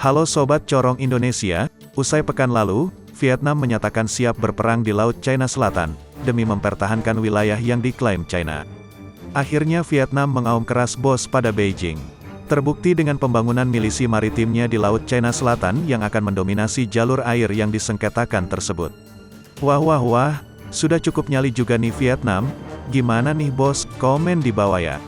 Halo Sobat Corong Indonesia, usai pekan lalu, Vietnam menyatakan siap berperang di Laut China Selatan, demi mempertahankan wilayah yang diklaim China. Akhirnya Vietnam mengaum keras bos pada Beijing. Terbukti dengan pembangunan milisi maritimnya di Laut China Selatan yang akan mendominasi jalur air yang disengketakan tersebut. Wah, sudah cukup nyali juga nih Vietnam, gimana nih bos, komen di bawah ya.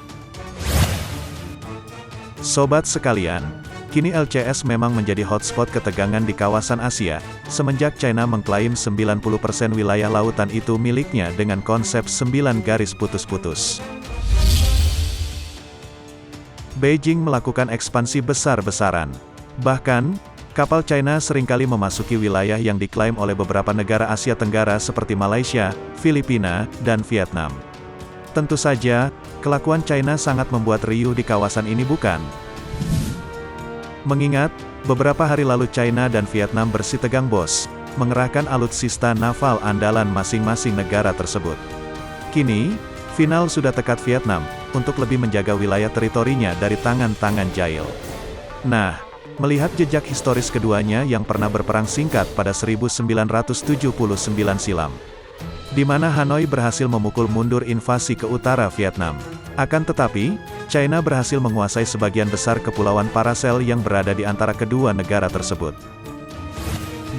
Sobat sekalian, kini LCS memang menjadi hotspot ketegangan di kawasan Asia, semenjak China mengklaim 90% wilayah lautan itu miliknya dengan konsep 9 garis putus-putus. Beijing melakukan ekspansi besar-besaran. Bahkan, kapal China seringkali memasuki wilayah yang diklaim oleh beberapa negara Asia Tenggara seperti Malaysia, Filipina, dan Vietnam. Tentu saja, kelakuan China sangat membuat riuh di kawasan ini bukan? Mengingat, beberapa hari lalu China dan Vietnam bersitegang bos, mengerahkan alutsista naval andalan masing-masing negara tersebut. Kini, final sudah tekad Vietnam, untuk lebih menjaga wilayah teritorinya dari tangan-tangan jahil. Nah, melihat jejak historis keduanya yang pernah berperang singkat pada 1979 silam, di mana Hanoi berhasil memukul mundur invasi ke utara Vietnam. Akan tetapi, China berhasil menguasai sebagian besar kepulauan Paracel yang berada di antara kedua negara tersebut.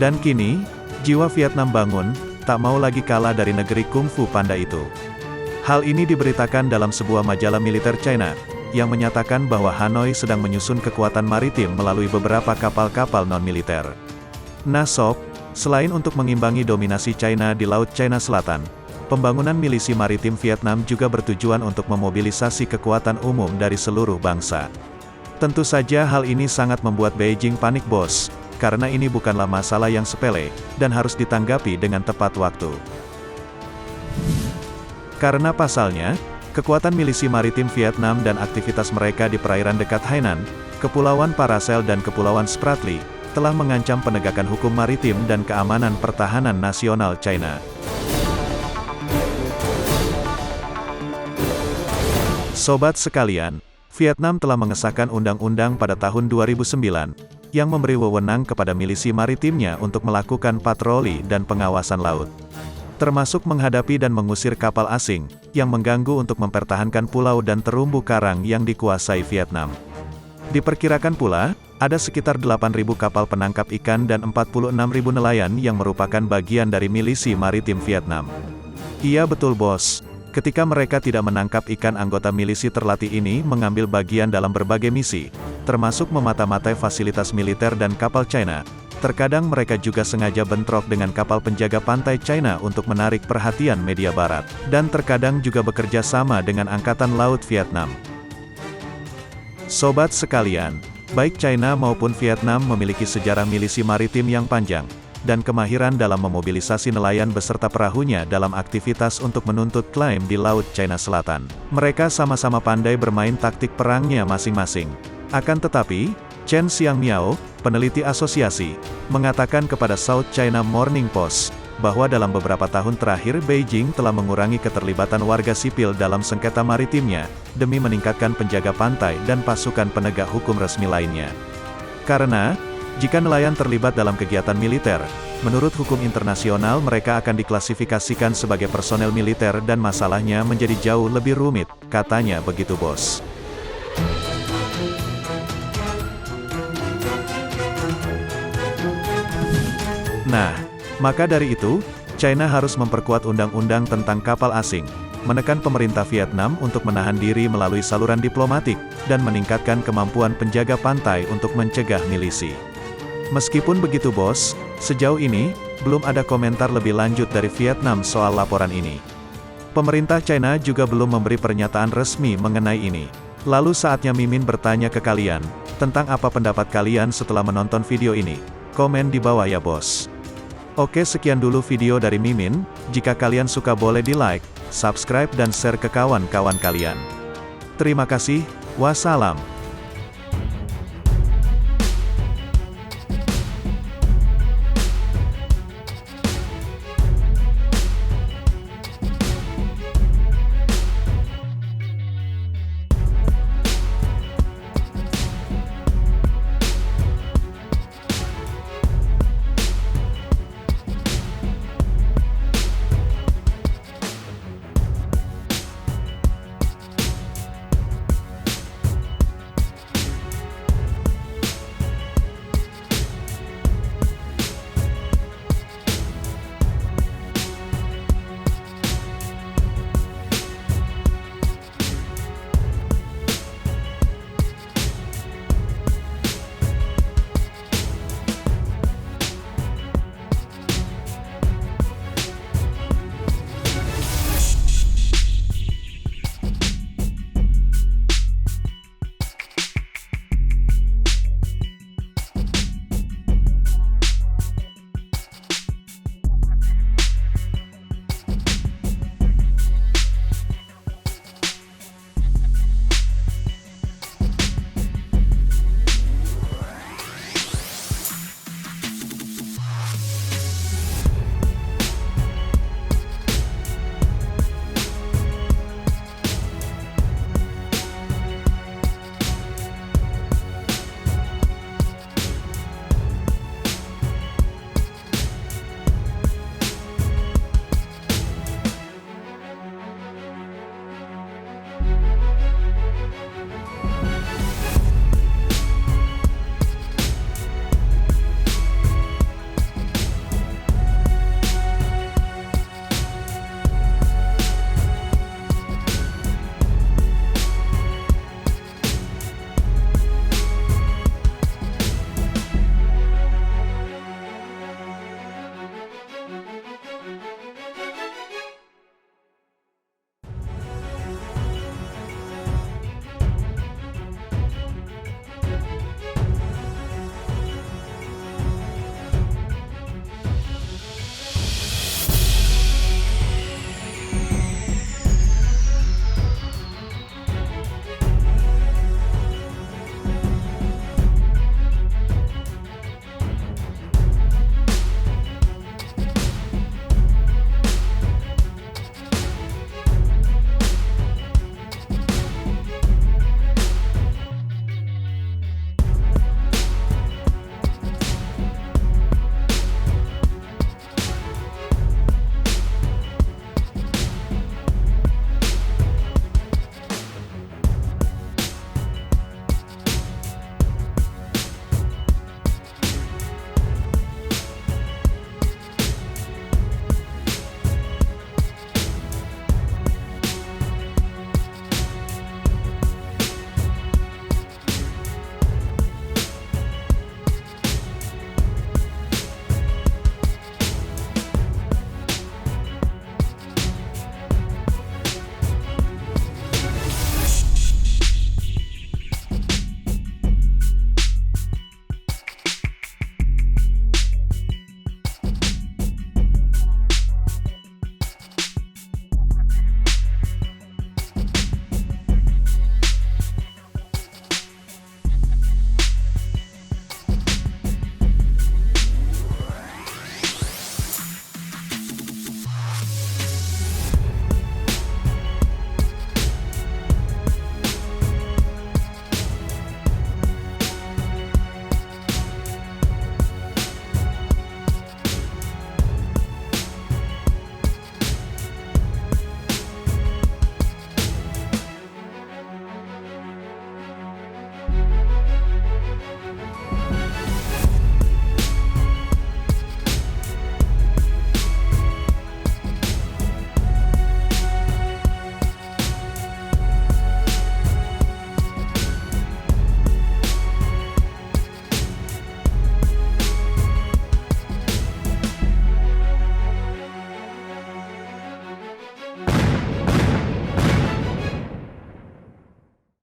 Dan kini, jiwa Vietnam bangun, tak mau lagi kalah dari negeri kungfu panda itu. Hal ini diberitakan dalam sebuah majalah militer China, yang menyatakan bahwa Hanoi sedang menyusun kekuatan maritim melalui beberapa kapal-kapal non-militer. Nah sob, selain untuk mengimbangi dominasi China di Laut China Selatan, pembangunan milisi maritim Vietnam juga bertujuan untuk memobilisasi kekuatan umum dari seluruh bangsa. Tentu saja hal ini sangat membuat Beijing panik bos, karena ini bukanlah masalah yang sepele, dan harus ditanggapi dengan tepat waktu. Karena pasalnya, kekuatan milisi maritim Vietnam dan aktivitas mereka di perairan dekat Hainan, Kepulauan Paracel dan Kepulauan Spratly, telah mengancam penegakan hukum maritim dan keamanan pertahanan nasional China. Sobat sekalian, Vietnam telah mengesahkan undang-undang pada tahun 2009, yang memberi wewenang kepada milisi maritimnya untuk melakukan patroli dan pengawasan laut, termasuk menghadapi dan mengusir kapal asing, yang mengganggu untuk mempertahankan pulau dan terumbu karang yang dikuasai Vietnam. Diperkirakan pula, ada sekitar 8.000 kapal penangkap ikan dan 46.000 nelayan yang merupakan bagian dari milisi maritim Vietnam. Iya betul bos, ketika mereka tidak menangkap ikan, anggota milisi terlatih ini mengambil bagian dalam berbagai misi, termasuk memata-matai fasilitas militer dan kapal China. Terkadang mereka juga sengaja bentrok dengan kapal penjaga pantai China untuk menarik perhatian media barat, dan terkadang juga bekerja sama dengan Angkatan Laut Vietnam. Sobat sekalian, baik China maupun Vietnam memiliki sejarah milisi maritim yang panjang, dan kemahiran dalam memobilisasi nelayan beserta perahunya dalam aktivitas untuk menuntut klaim di Laut China Selatan. Mereka sama-sama pandai bermain taktik perangnya masing-masing. Akan tetapi, Chen Xiangmiao, peneliti asosiasi, mengatakan kepada South China Morning Post, bahwa dalam beberapa tahun terakhir Beijing telah mengurangi keterlibatan warga sipil dalam sengketa maritimnya, demi meningkatkan penjaga pantai dan pasukan penegak hukum resmi lainnya. Karena, jika nelayan terlibat dalam kegiatan militer, menurut hukum internasional mereka akan diklasifikasikan sebagai personel militer dan masalahnya menjadi jauh lebih rumit, katanya begitu bos. Nah, maka dari itu, China harus memperkuat undang-undang tentang kapal asing, menekan pemerintah Vietnam untuk menahan diri melalui saluran diplomatik, dan meningkatkan kemampuan penjaga pantai untuk mencegah milisi. Meskipun begitu bos, sejauh ini, belum ada komentar lebih lanjut dari Vietnam soal laporan ini. Pemerintah China juga belum memberi pernyataan resmi mengenai ini. Lalu saatnya Mimin bertanya ke kalian, tentang apa pendapat kalian setelah menonton video ini? Komen di bawah ya bos. Oke, sekian dulu video dari Mimin. Jika kalian suka boleh di like, subscribe dan share ke kawan-kawan kalian. Terima kasih, wassalam.